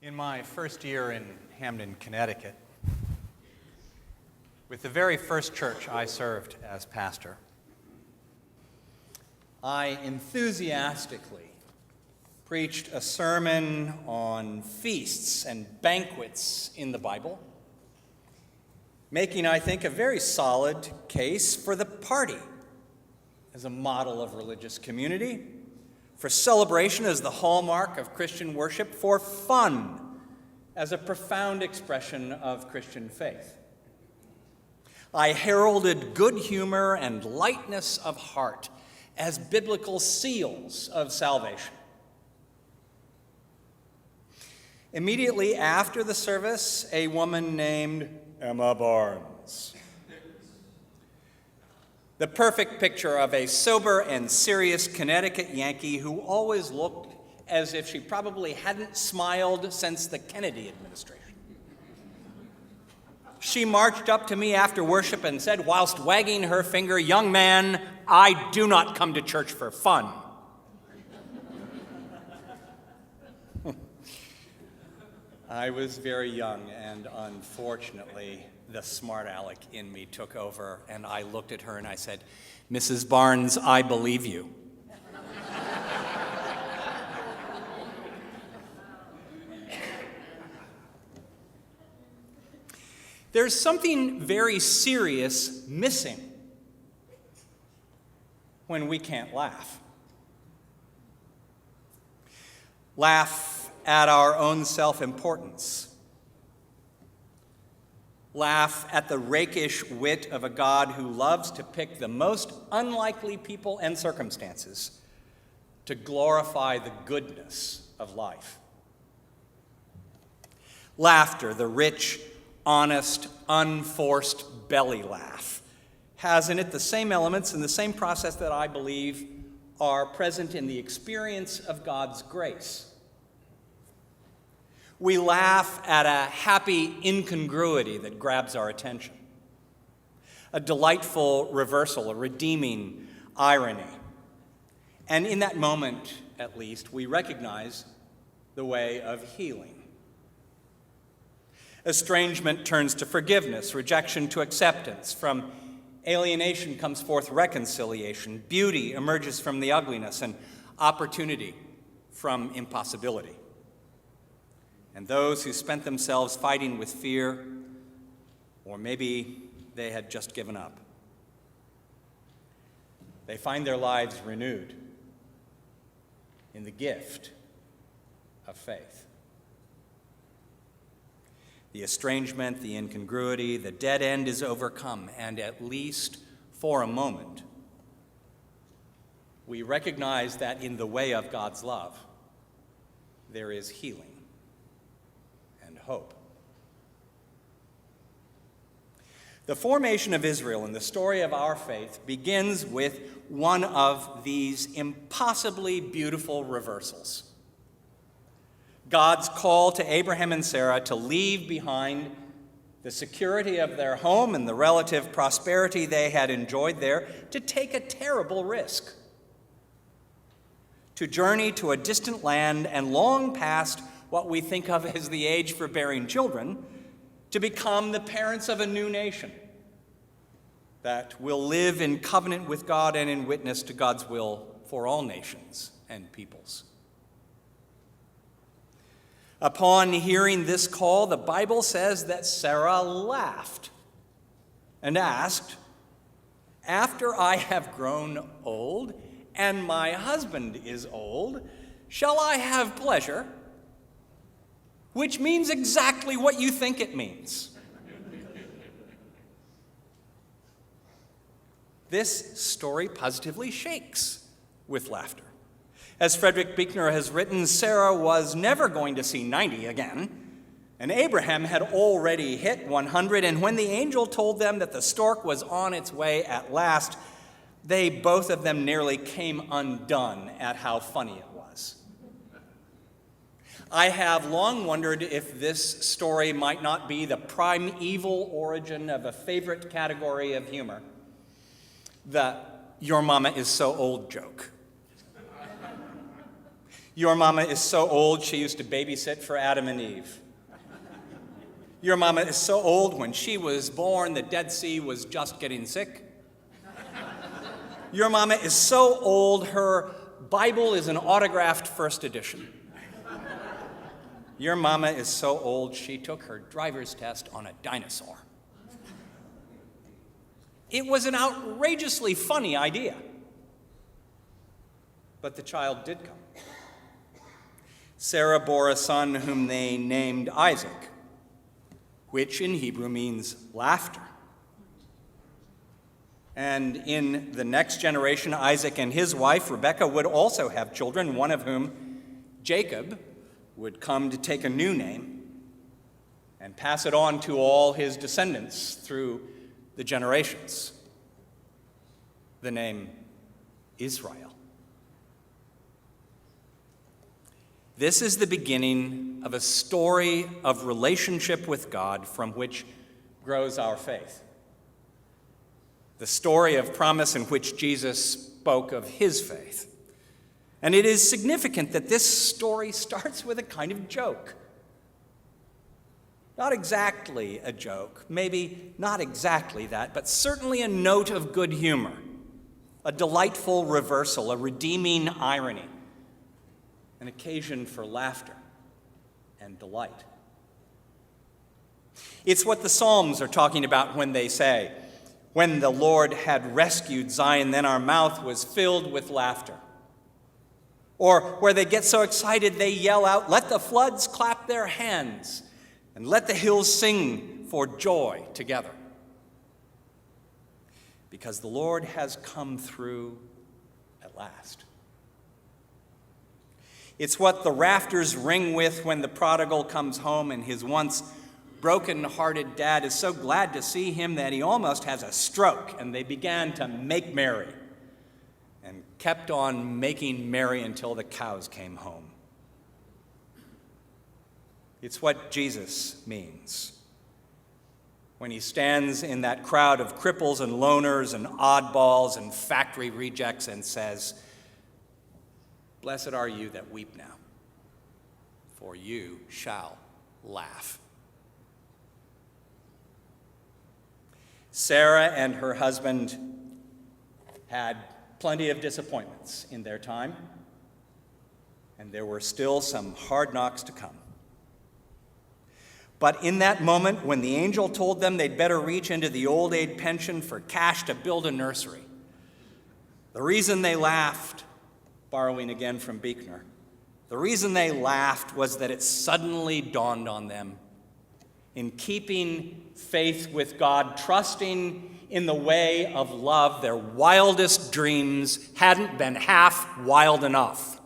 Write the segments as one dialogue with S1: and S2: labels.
S1: In my first year in Hamden, Connecticut, with the very first church I served as pastor, I enthusiastically preached a sermon on feasts and banquets in the Bible, making, I think, a very solid case for the party as a model of religious community, for celebration as the hallmark of Christian worship, for fun as a profound expression of Christian faith. I heralded good humor and lightness of heart as biblical seals of salvation. Immediately after the service, a woman named Emma Barnes, the perfect picture of a sober and serious Connecticut Yankee who always looked as if she probably hadn't smiled since the Kennedy administration. She marched up to me after worship and said, whilst wagging her finger, "Young man, I do not come to church for fun." I was very young, and unfortunately, the smart aleck in me took over, and I looked at her and I said, "Mrs. Barnes, I believe you." There's something very serious missing when we can't laugh. Laugh at our own self-importance. Laugh at the rakish wit of a God who loves to pick the most unlikely people and circumstances to glorify the goodness of life. Laughter, the rich, honest, unforced belly laugh, has in it the same elements and the same process that I believe are present in the experience of God's grace. We laugh at a happy incongruity that grabs our attention, a delightful reversal, a redeeming irony. And in that moment, at least, we recognize the way of healing. Estrangement turns to forgiveness, rejection to acceptance. From alienation comes forth reconciliation. Beauty emerges from the ugliness, and opportunity from impossibility. And those who spent themselves fighting with fear, or maybe they had just given up, they find their lives renewed in the gift of faith. The estrangement, the incongruity, the dead end is overcome, and at least for a moment, we recognize that in the way of God's love, there is healing and hope. The formation of Israel in the story of our faith begins with one of these impossibly beautiful reversals. God's call to Abraham and Sarah to leave behind the security of their home and the relative prosperity they had enjoyed there, to take a terrible risk, to journey to a distant land and long past what we think of as the age for bearing children, to become the parents of a new nation that will live in covenant with God and in witness to God's will for all nations and peoples. Upon hearing this call, the Bible says that Sarah laughed and asked, "After I have grown old and my husband is old, shall I have pleasure?" Which means exactly what you think it means. This story positively shakes with laughter. As Frederick Buechner has written, Sarah was never going to see 90 again, and Abraham had already hit 100, and when the angel told them that the stork was on its way at last, they both of them nearly came undone at how funny it was. I have long wondered if this story might not be the primeval origin of a favorite category of humor, the "your mama is so old" joke. Your mama is so old she used to babysit for Adam and Eve. Your mama is so old when she was born the Dead Sea was just getting sick. Your mama is so old her Bible is an autographed first edition. Your mama is so old she took her driver's test on a dinosaur. It was an outrageously funny idea. But the child did come. Sarah bore a son whom they named Isaac, which in Hebrew means laughter. And in the next generation, Isaac and his wife, Rebekah, would also have children, one of whom, Jacob, would come to take a new name and pass it on to all his descendants through the generations. The name Israel. This is the beginning of a story of relationship with God from which grows our faith. The story of promise in which Jesus spoke of his faith. And it is significant that this story starts with a kind of joke. Not exactly a joke, maybe not exactly that, but certainly a note of good humor, a delightful reversal, a redeeming irony, an occasion for laughter and delight. It's what the Psalms are talking about when they say, "When the Lord had rescued Zion, then our mouth was filled with laughter." Or where they get so excited they yell out, "Let the floods clap their hands, and let the hills sing for joy together." Because the Lord has come through at last. It's what the rafters ring with when the prodigal comes home and his once broken-hearted dad is so glad to see him that he almost has a stroke, and they began to make merry and kept on making merry until the cows came home. It's what Jesus means when he stands in that crowd of cripples and loners and oddballs and factory rejects and says, "Blessed are you that weep now, for you shall laugh." Sarah and her husband had plenty of disappointments in their time, and there were still some hard knocks to come. But in that moment, when the angel told them they'd better reach into the old age pension for cash to build a nursery, the reason they laughed, borrowing again from Buechner, the reason they laughed was that it suddenly dawned on them, in keeping faith with God, trusting in the way of love, their wildest dreams hadn't been half wild enough.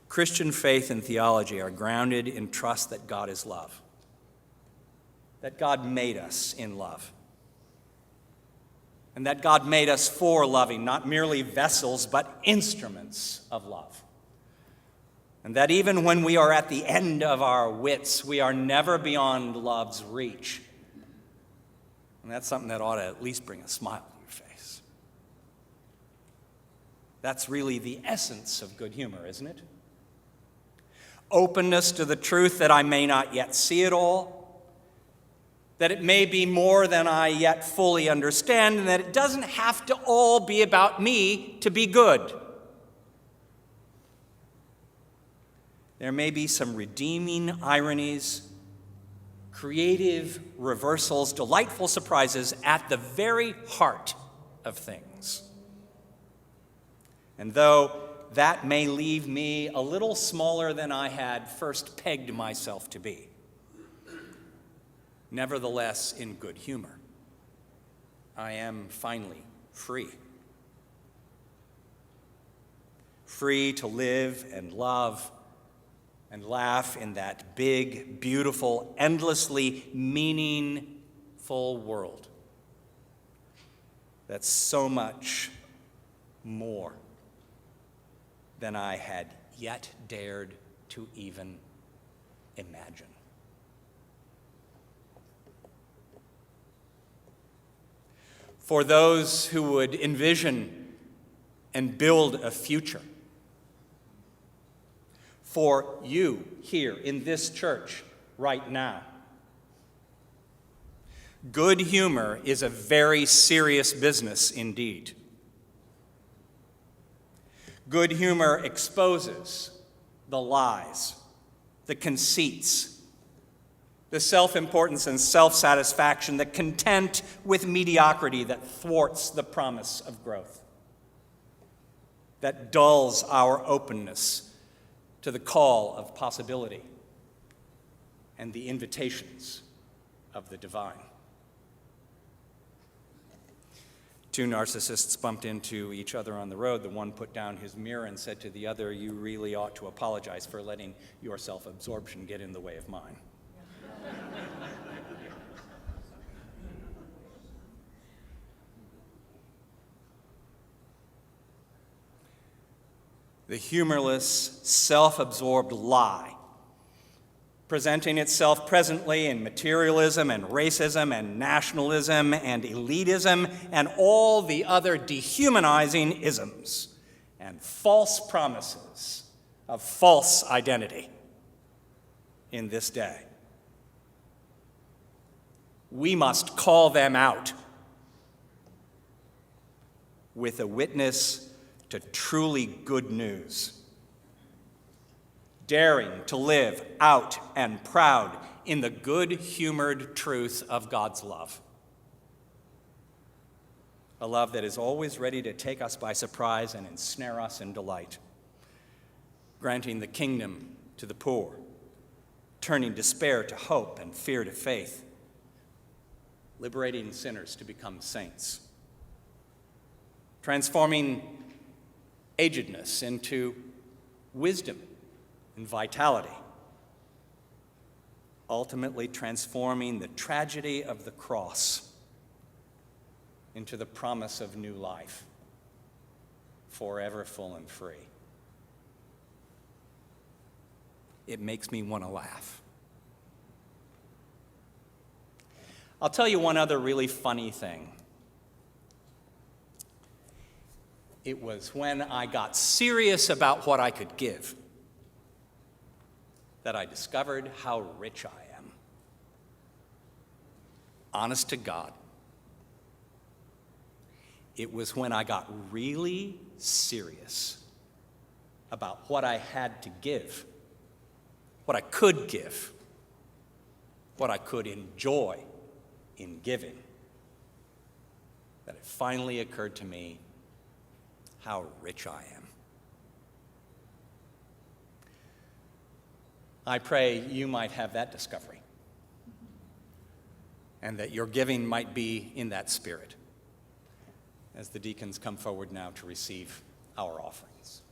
S1: Christian faith and theology are grounded in trust that God is love, that God made us in love, and that God made us for loving, not merely vessels, but instruments of love. And that even when we are at the end of our wits, we are never beyond love's reach. And that's something that ought to at least bring a smile to your face. That's really the essence of good humor, isn't it? Openness to the truth that I may not yet see it all, that it may be more than I yet fully understand, and that it doesn't have to all be about me to be good. There may be some redeeming ironies, creative reversals, delightful surprises at the very heart of things. And though that may leave me a little smaller than I had first pegged myself to be, nevertheless, in good humor, I am finally free. Free to live and love and laugh in that big, beautiful, endlessly meaningful world that's so much more than I had yet dared to even imagine. for those who would envision and build a future, for you here in this church right now. Good humor is a very serious business indeed. Good humor exposes the lies, the conceits, the self-importance and self-satisfaction, the content with mediocrity that thwarts the promise of growth, that dulls our openness to the call of possibility and the invitations of the divine. Two narcissists bumped into each other on the road. The one put down his mirror and said to the other, "You really ought to apologize for letting your self-absorption get in the way of mine." The humorless, self-absorbed lie, presenting itself presently in materialism and racism and nationalism and elitism and all the other dehumanizing isms and false promises of false identity in this day. We must call them out with a witness to truly good news, daring to live out and proud in the good-humored truth of God's love. A love that is always ready to take us by surprise and ensnare us in delight, granting the kingdom to the poor, turning despair to hope and fear to faith, liberating sinners to become saints, transforming agedness into wisdom and vitality, ultimately transforming the tragedy of the cross into the promise of new life, forever full and free. It makes me want to laugh. I'll tell you one other really funny thing. It was when I got serious about what I could give that I discovered how rich I am. Honest to God. It was when I got really serious about what I had to give, what I could give, what I could enjoy in giving, that it finally occurred to me how rich I am. I pray you might have that discovery, and that your giving might be in that spirit, as the deacons come forward now to receive our offerings.